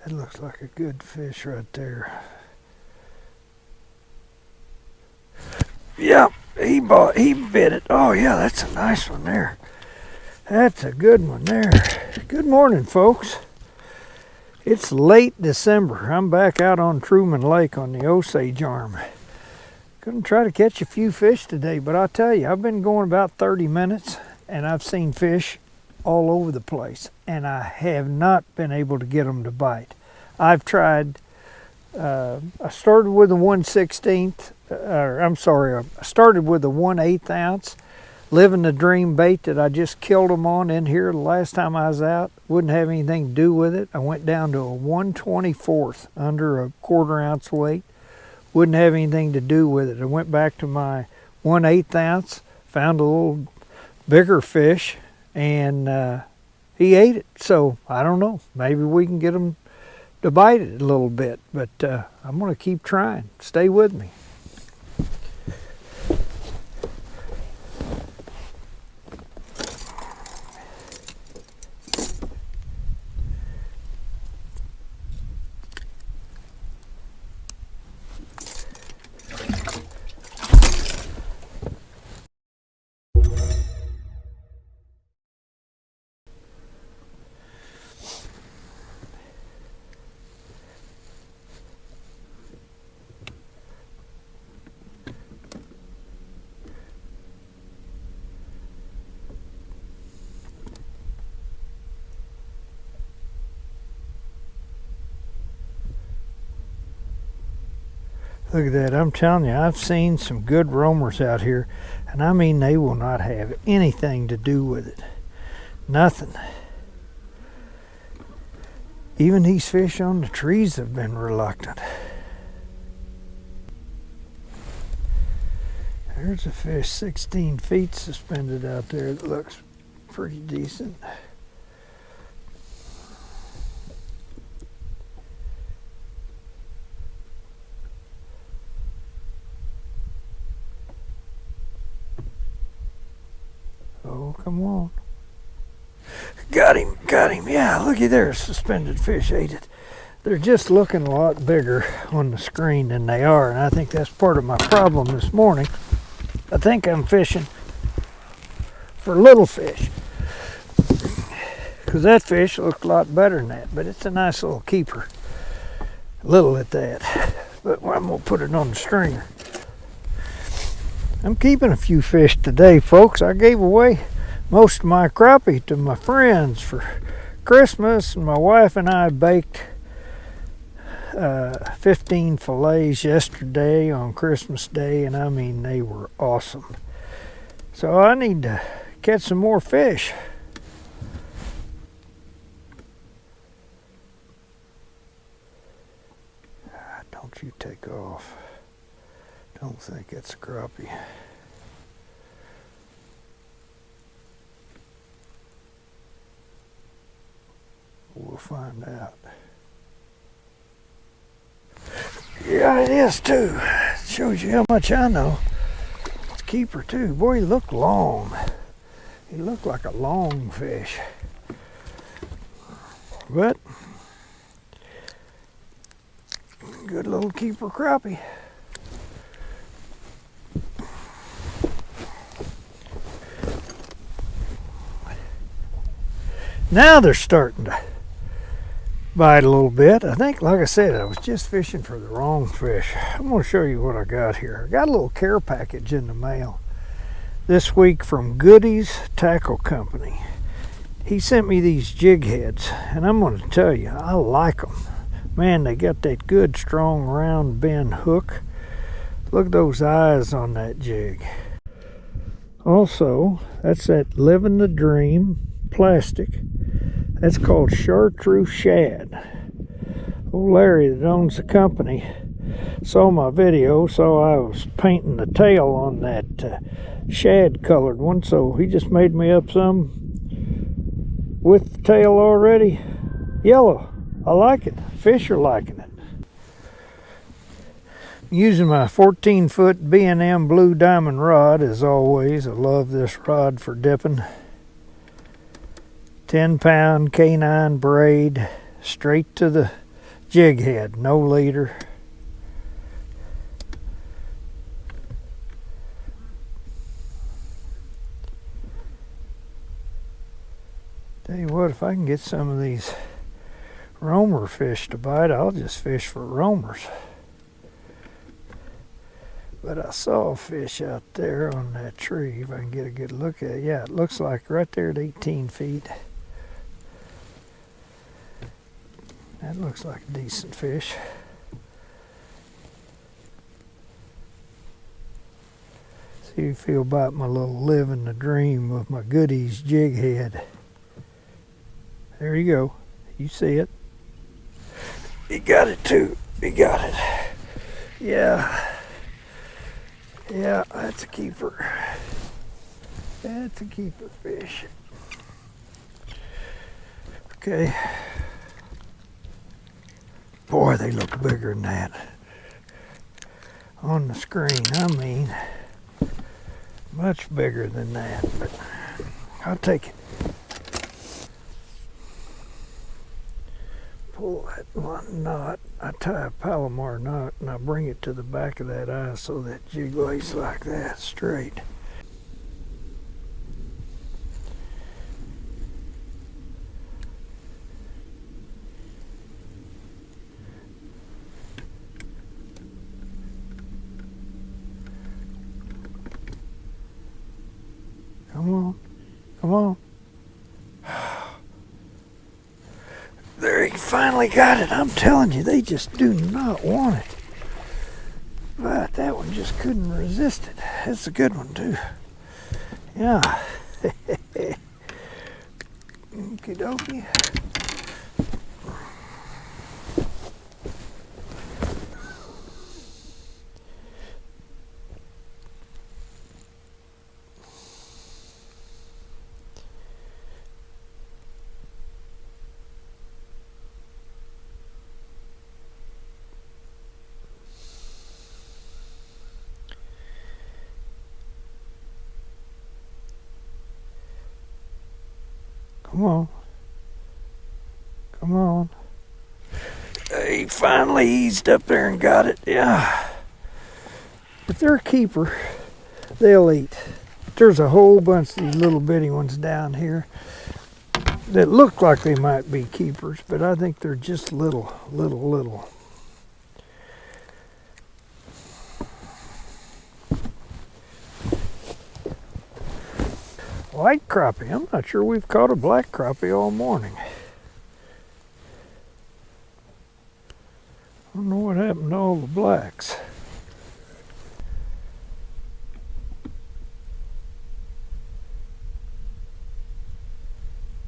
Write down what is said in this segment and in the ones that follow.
That looks like a good fish right there. Yep, he bit it. Oh yeah, that's a nice one there. That's a good one there. Good morning, folks. It's late December. I'm back out on Truman Lake on the Osage arm. Gonna try to catch a few fish today, but I'll tell you, I've been going about 30 minutes and I've seen fish all over the place, and I have not been able to get them to bite. I've tried. I started with a 1/16. I started with a 1/8 ounce Livin the Dream bait that I just killed them on in here the last time I was out. Wouldn't have anything to do with it. I went down to a 1/24, under a 1/4 ounce weight. Wouldn't have anything to do with it. I went back to my 1/8 ounce, found a little bigger fish, and he ate it. So I don't know. Maybe we can get him to bite it a little bit, but I'm going to keep trying. Stay with me. Look at that. I'm telling you, I've seen some good roamers out here, and I mean they will not have anything to do with it. Nothing. Even these fish on the trees have been reluctant. There's a fish 16 feet suspended out there that looks pretty decent. Oh, come on. Got him. Yeah, looky there, suspended fish ate it. They're just looking a lot bigger on the screen than they are, and I think that's part of my problem this morning. I think I'm fishing for little fish, because that fish looked a lot better than that, but it's a nice little keeper. Little at that, but I'm going to put it on the stringer. I'm keeping a few fish today, folks. I gave away most of my crappie to my friends for Christmas, and my wife and I baked 15 fillets yesterday on Christmas Day, and I mean they were awesome. So I need to catch some more fish. Don't you take off. Don't think it's a crappie. We'll find out. Yeah, it is too. It shows you how much I know. It's a keeper too. Boy, he looked long. He looked like a long fish. But good little keeper crappie. Now they're starting to bite a little bit. I think, like I said, I was just fishing for the wrong fish. I'm going to show you what I got here. I got a little care package in the mail this week from Goody's Tackle Company. He sent me these jig heads, and I'm going to tell you, I like them. Man, they got that good, strong, round bend hook. Look at those eyes on that jig. Also, that's that Livin the Dream plastic. That's called chartreuse shad. Old Larry that owns the company saw my video, so I was painting the tail on that shad colored one, so he just made me up some with the tail already yellow. I like it. Fish are liking it. Using my 14-foot B&M Blue Diamond rod as always. I love this rod for dipping. 10-pound K9 braid, straight to the jig head, no leader. Tell you what, if I can get some of these roamer fish to bite, I'll just fish for roamers. But I saw a fish out there on that tree, if I can get a good look at it. Yeah, it looks like right there at 18 feet. That looks like a decent fish. See if you feel about my little living the dream with my Goody's jig head. There you go. You see it. He got it too. He got it. Yeah. Yeah, that's a keeper. That's a keeper fish. Okay. Boy, they look bigger than that. On the screen, I mean, much bigger than that, but I'll take it. Pull that one knot. I tie a Palomar knot and I bring it to the back of that eye so that jig lays like that, straight. Come on, come on. There, he finally got it. I'm telling you, they just do not want it. But that one just couldn't resist it. That's a good one too. Yeah. Okie dokie. Come on. Come on. He finally eased up there and got it. Yeah. If they're a keeper, they'll eat. There's a whole bunch of these little bitty ones down here that look like they might be keepers, but I think they're just little. White crappie. I'm not sure we've caught a black crappie all morning. I don't know what happened to all the blacks.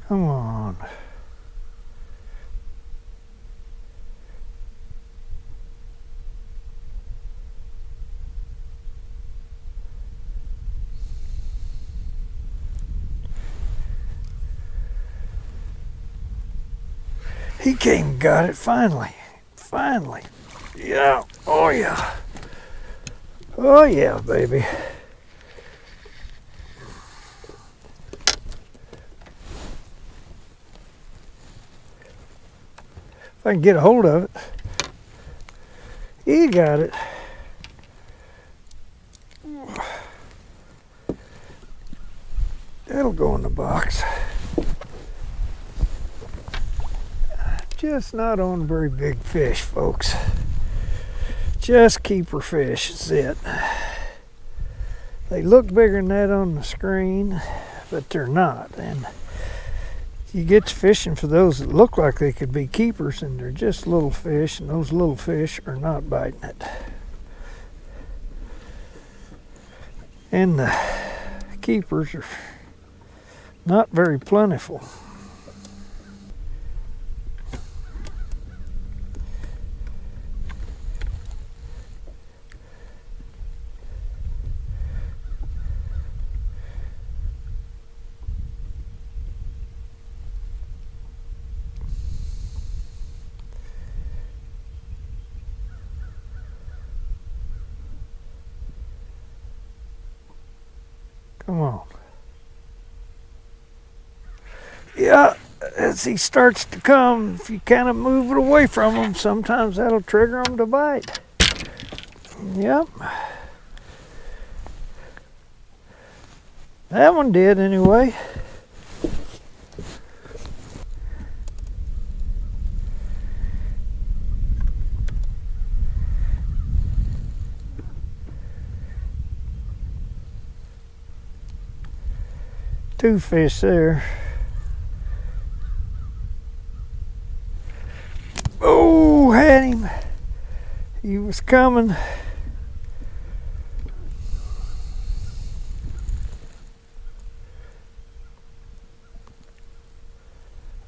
Come on. He came and got it finally. Finally. Yeah. Oh yeah. Oh yeah, baby. If I can get a hold of it. He got it. That'll go in the box. Just not on very big fish, folks. Just keeper fish is it. They look bigger than that on the screen, but they're not. And you get to fishing for those that look like they could be keepers, and they're just little fish, and those little fish are not biting it. And the keepers are not very plentiful. Come on. Yeah, as he starts to come, if you kind of move it away from him, sometimes that'll trigger him to bite. Yep. That one did anyway. Two fish there. Oh, had him. He was coming.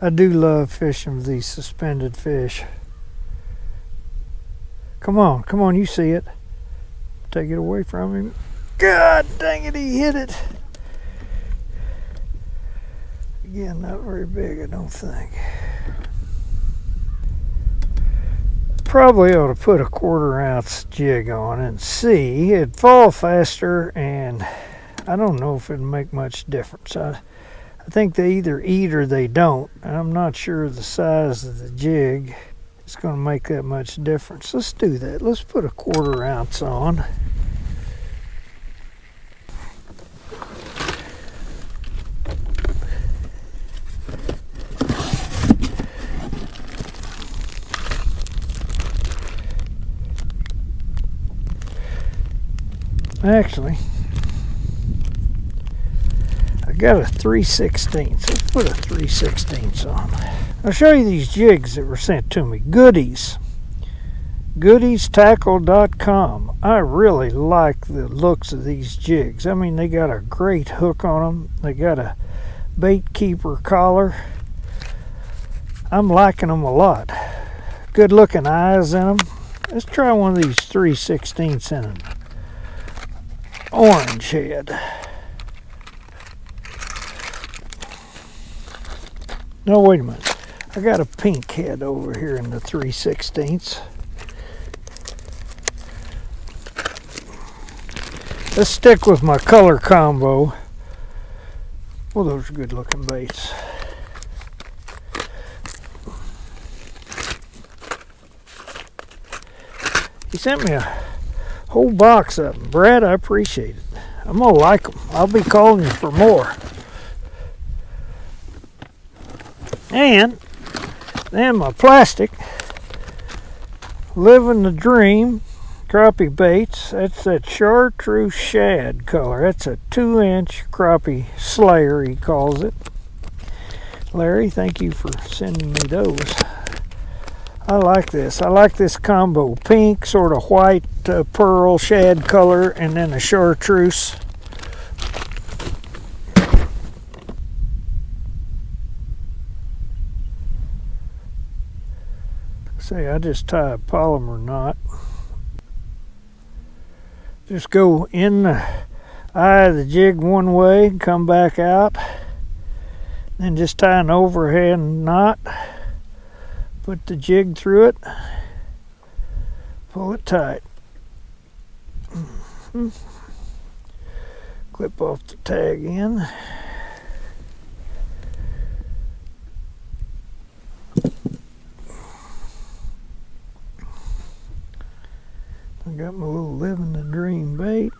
I do love fishing with these suspended fish. Come on, you see it. Take it away from him. God dang it, he hit it. Again, not very big, I don't think. Probably ought to put a 1/4 ounce jig on and see. It'd fall faster, and I don't know if it'd make much difference. I think they either eat or they don't. I'm not sure the size of the jig is going to make that much difference. Let's do that. Let's put a 1/4 ounce on. Actually, I got a 3/16. Let's put a 3/16 on. I'll show you these jigs that were sent to me. Goodies. GoodiesTackle.com. I really like the looks of these jigs. I mean, they got a great hook on them. They got a bait keeper collar. I'm liking them a lot. Good looking eyes in them. Let's try one of these 3/16 in an orange head. No, wait a minute. I got a pink head over here in the 3/16. Let's stick with my color combo. Well, those are good looking baits. He sent me a whole box of them. Brad, I appreciate it. I'm going to like them. I'll be calling you for more. And then my plastic Livin the Dream crappie baits. That's that chartreuse shad color. That's a 2-inch crappie slayer, he calls it. Larry, thank you for sending me those. I like this. I like this combo. Pink, sort of white, pearl, shad color, and then a chartreuse. See, I just tie a polymer knot. Just go in the eye of the jig one way, come back out, then just tie an overhand knot. Put the jig through it, pull it tight. Clip off the tag end. I got my little Livin the Dream bait.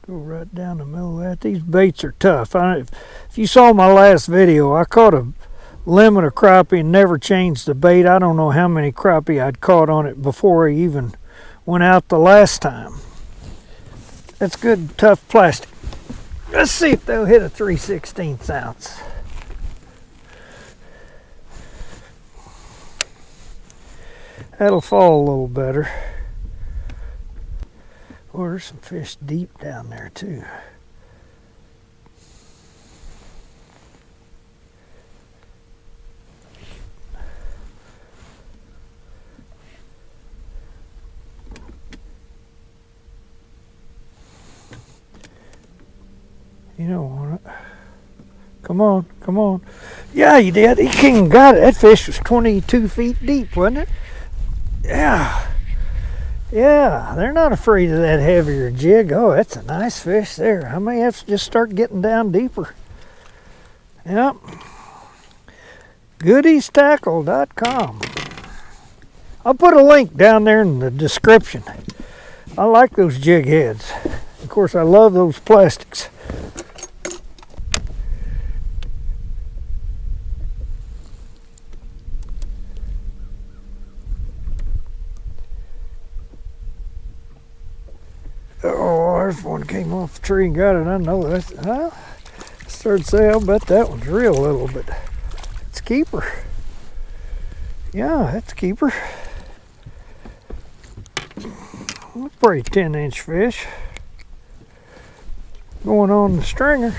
Go right down the middle of that. These baits are tough. If you saw my last video, I caught a limit of crappie and never changed the bait. I don't know how many crappie I'd caught on it before I even went out the last time. That's good, tough plastic. Let's see if they'll hit a 3/16 ounce. That'll fall a little better. Oh, there's some fish deep down there too. You don't want it. Come on, come on. Yeah, you did. He king got it. That fish was 22 feet deep, wasn't it? Yeah. Yeah, they're not afraid of that heavier jig. Oh, that's a nice fish there. I may have to just start getting down deeper. Yep. GoodyStackle.com. I'll put a link down there in the description. I like those jig heads. Of course, I love those plastics. Oh, there's one came off the tree and got it. I know that's. I started to say, I'll bet that one's real little, but it's a keeper. Yeah, that's a keeper. Pretty 10-inch fish. Going on the stringer.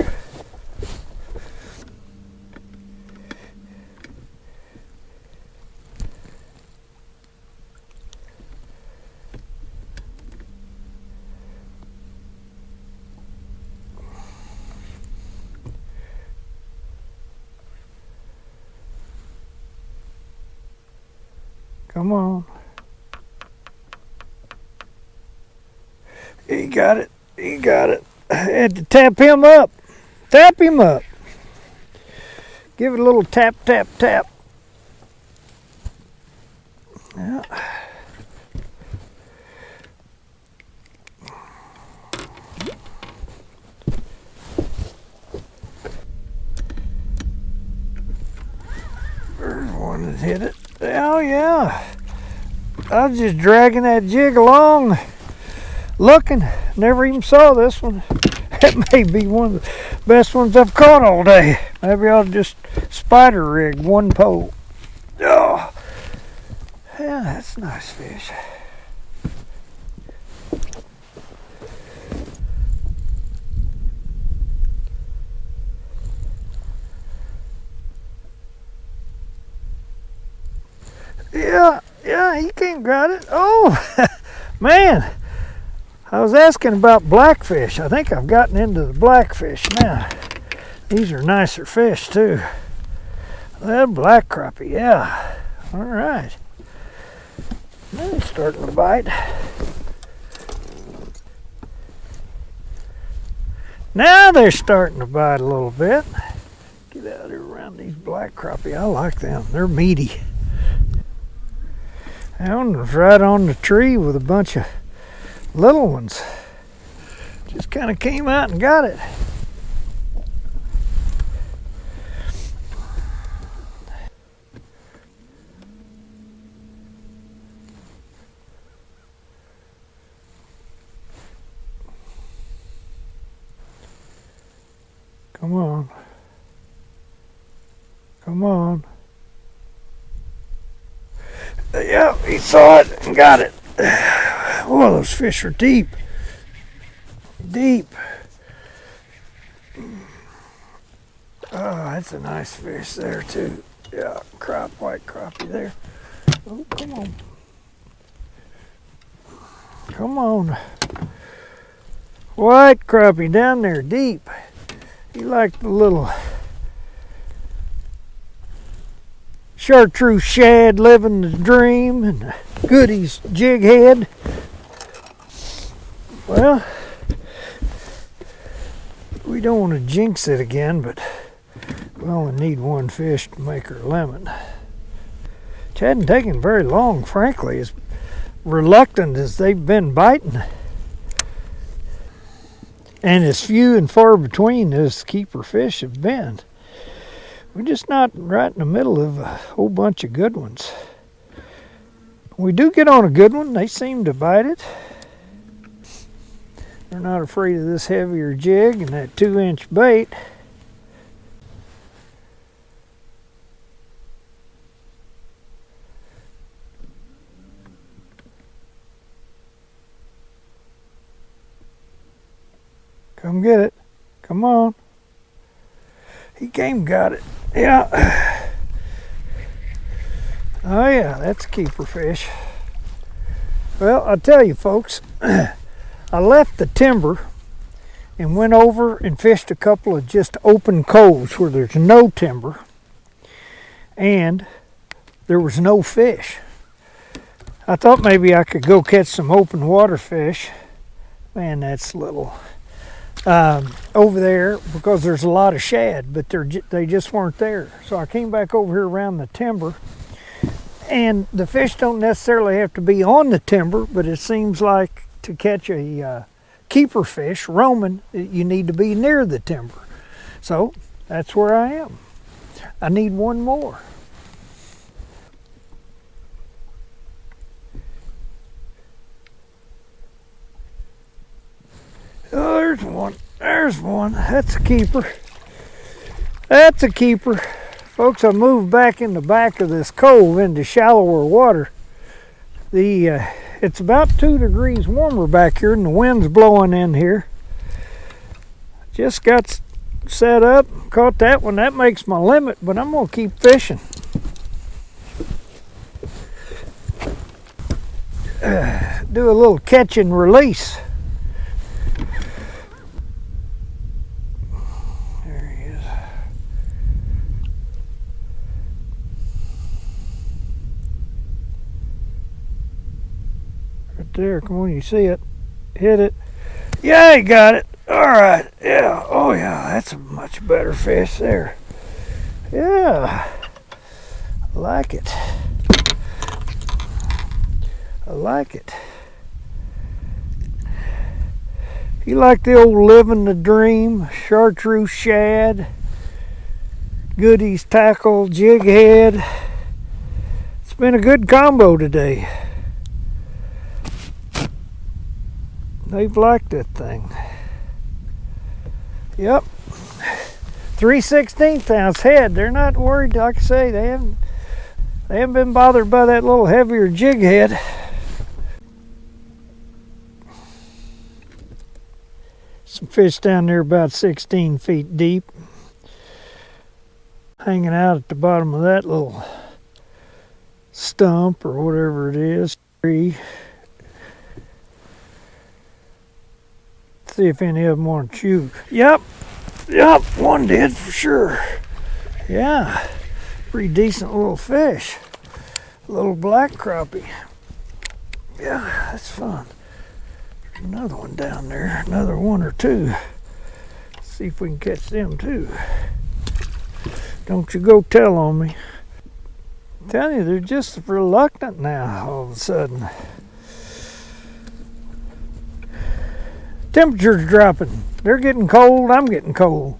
Come on. He got it. He got it. I had to tap him up. Tap him up. Give it a little tap, tap, tap. Yeah. There's one that hit it. Oh, yeah. I was just dragging that jig along, looking. Never even saw this one. That may be one of the best ones I've caught all day. Maybe I'll just spider rig one pole. Oh, yeah, that's a nice fish. Yeah, he came got it. Oh, man. I was asking about blackfish. I think I've gotten into the blackfish now. These are nicer fish, too. Well, black crappie, yeah. All right. Now he's starting to bite. Now they're starting to bite a little bit. Get out of here around these black crappie. I like them. They're meaty. That one was right on the tree with a bunch of little ones. Just kind of came out and got it. Come on. Come on. Yeah, he saw it and got it. Oh, those fish are deep. Deep. Oh, that's a nice fish there, too. Yeah, white crappie there. Oh, come on. Come on. White crappie down there, deep. He liked the little chartreuse shad living the dream and Goody's jig head. Well, we don't want to jinx it again, but we only need one fish to make her lemon. It hadn't taken very long, frankly, as reluctant as they've been biting. And as few and far between as keeper fish have been. We're just not right in the middle of a whole bunch of good ones. When we do get on a good one, they seem to bite it. They're not afraid of this heavier jig and that 2-inch bait. Come get it. Come on. He came got it. Yeah. Oh yeah, that's a keeper fish. Well, I'll tell you folks, I left the timber and went over and fished a couple of just open coves where there's no timber and there was no fish. I thought maybe I could go catch some open water fish. Man, that's little. over there because there's a lot of shad, but they just weren't there. So I came back over here around the timber, and the fish don't necessarily have to be on the timber, but it seems like to catch a keeper fish roaming, you need to be near the timber. So that's where I am. I need one more. Oh, there's one. There's one. That's a keeper. That's a keeper. Folks, I moved back in the back of this cove into shallower water. It's about 2 degrees warmer back here, and the wind's blowing in here. Just got set up, caught that one. That makes my limit, but I'm gonna keep fishing. Do a little catch and release. There he is. Right there, come on, you see it. Hit it. Yeah, he got it. All right, yeah, oh yeah, that's a much better fish there. Yeah, I like it. I like it. You like the old Livin' the Dream, chartreuse shad, Goody's tackle, jig head. It's been a good combo today. They've liked that thing. Yep. 3/16 ounce head. They're not worried, like I say, they haven't been bothered by that little heavier jig head. Some fish down there about 16 feet deep, hanging out at the bottom of that little stump or whatever it is, tree. See if any of them want to chew. Yep, one did for sure. Yeah, pretty decent little fish. Little black crappie. Yeah, that's fun. There's another one down there, another one or two. Let's see if we can catch them too. Don't you go tell on me. I'm telling you, they're just reluctant now all of a sudden. Temperature's dropping. They're getting cold, I'm getting cold.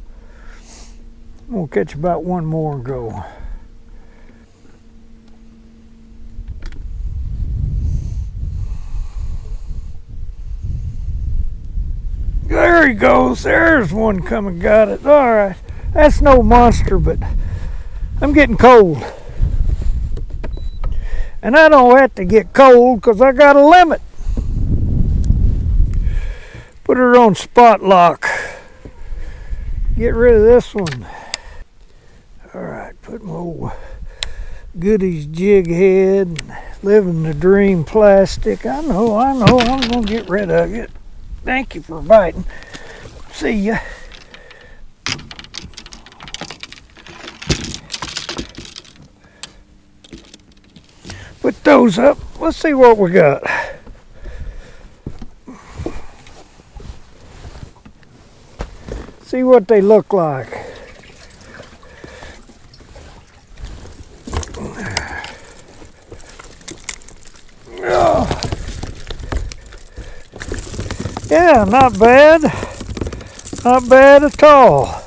I'm gonna catch about one more and go. There he goes. There's one coming, got it. All right. That's no monster, but I'm getting cold. And I don't have to get cold because I got a limit. Put her on spot lock. Get rid of this one. All right, put my old Goody's jig head and Livin' the Dream plastic. I know, I'm gonna get rid of it. Thank you for biting. See ya. Put those up. Let's see what we got. See what they look like. Oh. Yeah, not bad. Not bad at all.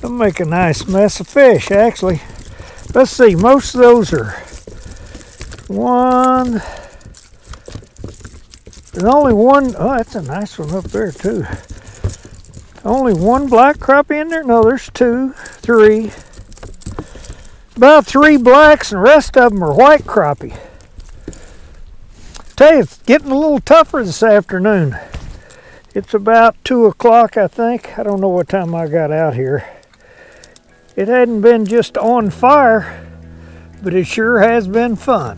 They'll make a nice mess of fish, actually. Let's see, most of those are one. There's only one. Oh, that's a nice one up there, too. Only one black crappie in there? No, there's 2, 3. About 3 blacks, and the rest of them are white crappie. Tell you, it's getting a little tougher this afternoon. It's about 2 o'clock, I think. I don't know what time I got out here. It hadn't been just on fire, but it sure has been fun.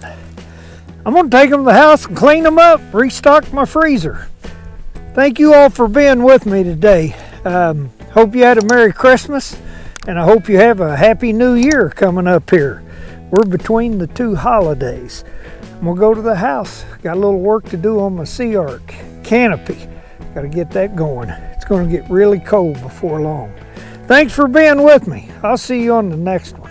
I'm going to take them to the house and clean them up, restock my freezer. Thank you all for being with me today. Hope you had a Merry Christmas, and I hope you have a Happy New Year coming up here. We're between the 2 holidays. I'm going to go to the house. Got a little work to do on my Sea Ark canopy. Got to get that going. It's going to get really cold before long. Thanks for being with me. I'll see you on the next one.